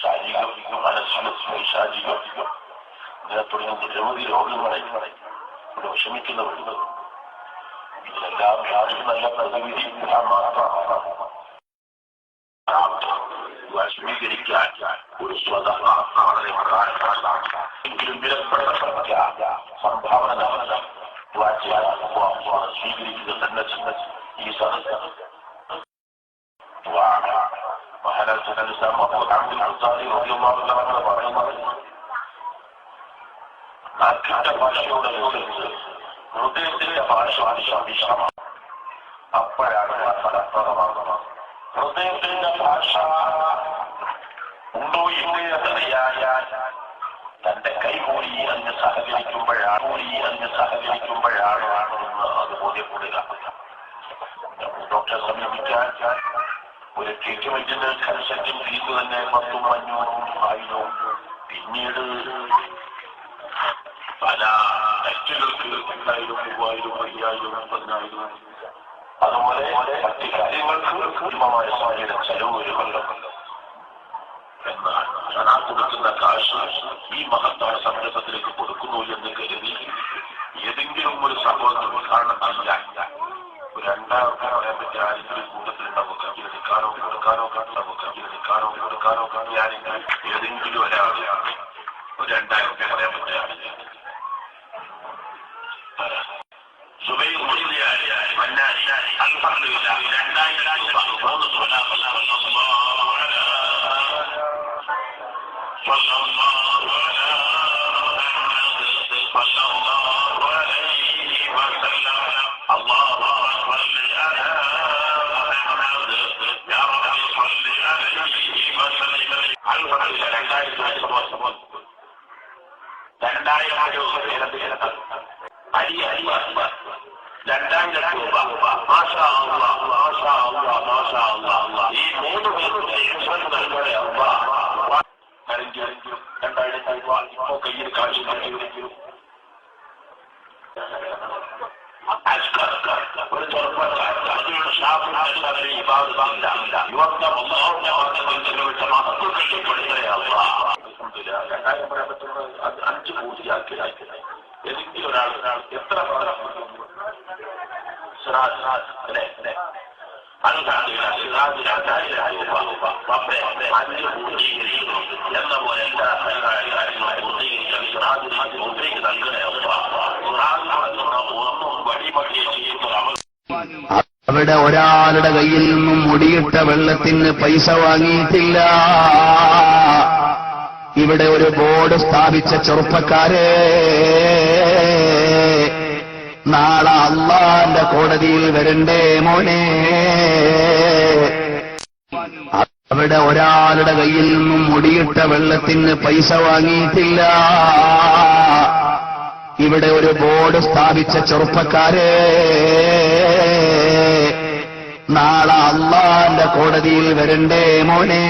ശാരീരിക മാനസിക വൈശാചിക ഇങ്ങനെ തുടങ്ങിയ നിരവധി രോഗങ്ങളെ ഇവിടെ വിഷമിക്കുന്നവരുണ്ട്. ഇതിനെല്ലാം യാതൊരു നല്ല പ്രതിവിധി മാത്രമാണ് സ്വീകരിക്കാൻ ഒരു സ്വതഹ വളരെ എങ്കിലും വിലപ്പെട്ട സംഭാവന സ്വീകരിക്കുക തന്നെ ഈ സദസ്സ് നാട്ടിന്റെ ഭാഷയോട് ഹൃദയത്തിന്റെ ഭാഷ വിഷമാണ്. അപ്പോഴാണ് ഫലപ്രദമാകുന്നത്. ഹൃദയത്തിന്റെ ഭാഷ ഉണ്ടോ ഇല്ലേ എന്നറിയാൻ തന്റെ കൈകൂടി അങ്ങ് സഹകരിക്കുമ്പോഴാണ് എന്ന് അത് ബോധ്യപ്പെടുക. ഡോക്ടറെ സമീപിക്കാൻ ഒരു ട്രീറ്റ്മെന്റിന് കൺസൾട്ടിംഗ് ഫീസ് തന്നെ 1000-500 പിന്നീട് പല ടെസ്റ്റുകൾക്ക് 2000, 3000, 5000, 10000 അതുപോലെ മറ്റ് കാര്യങ്ങൾക്ക് കൃത്യമായ സാഹചര്യം ചെലവ് വരുമല്ലോ. എന്നാൽ ഞാൻ ആ കൊടുക്കുന്ന കാശ് ഈ മഹത്തായ സംരംഭത്തിലേക്ക് കൊടുക്കുന്നു എന്ന് കരുതി ഏതെങ്കിലും ഒരു സംഭവത്തിൽ ഉദ്ഘാടനം ചെയ്യാൻ ഒരു 2000 പറയാൻ പറ്റിയ ആരെങ്കിലും കൂട്ടത്തിലുണ്ടാവും. കയ്യിലെടുക്കാനോ ഞാനെങ്കിലും ഏതെങ്കിലും ഒരാൾ ഒരു 2000 പറയാൻ പറ്റിയ സുബൈർ മുസ്ലിയാർ മന്നാരി അൽഹംദുലില്ലാഹ് 2000 രൂപ 3 മാഷാ അല്ലാഹ് ഈ 3 പേർക്കും നൽകണേ അല്ലാഹ്. 2000 രൂപ ഇപ്പോ കയ്യിൽ കാശിക്കും. ഒരു ചെറുപ്പക്കാരൻ യുവത്വം മഹത്വം കെട്ടിപ്പെടുത്തേ അല്ലാഹ്. 2000 പറയാൻ പറ്റുന്നത് 5 പൂർത്തിയാക്കി ഏതെങ്കിലും ഒരാൾ എത്ര എന്ന പോലെ എല്ലാ ഒന്നും വഴിമതിയെ ചെയ്യുന്ന അവിടെ ഒരാളുടെ കയ്യിൽ നിന്നും മുടിയിട്ട വെള്ളത്തിന് പൈസ വാങ്ങിയിട്ടില്ല. ഇവിടെ ഒരു ബോർഡ് സ്ഥാപിച്ച ചെറുപ്പക്കാരെ, നാളെ അള്ളാന്റെ കോടതിയിൽ വരണ്ടേ മോനെ. അവിടെ ഒരാളുടെ കയ്യിൽ നിന്നും മുടിയിട്ട വെള്ളത്തിന് പൈസ വാങ്ങിയിട്ടില്ല. ഇവിടെ ഒരു ബോർഡ് സ്ഥാപിച്ച ചെറുപ്പക്കാരെ, നാളെ അള്ളാന്റെ കോടതിയിൽ വരണ്ടേ മോനെ.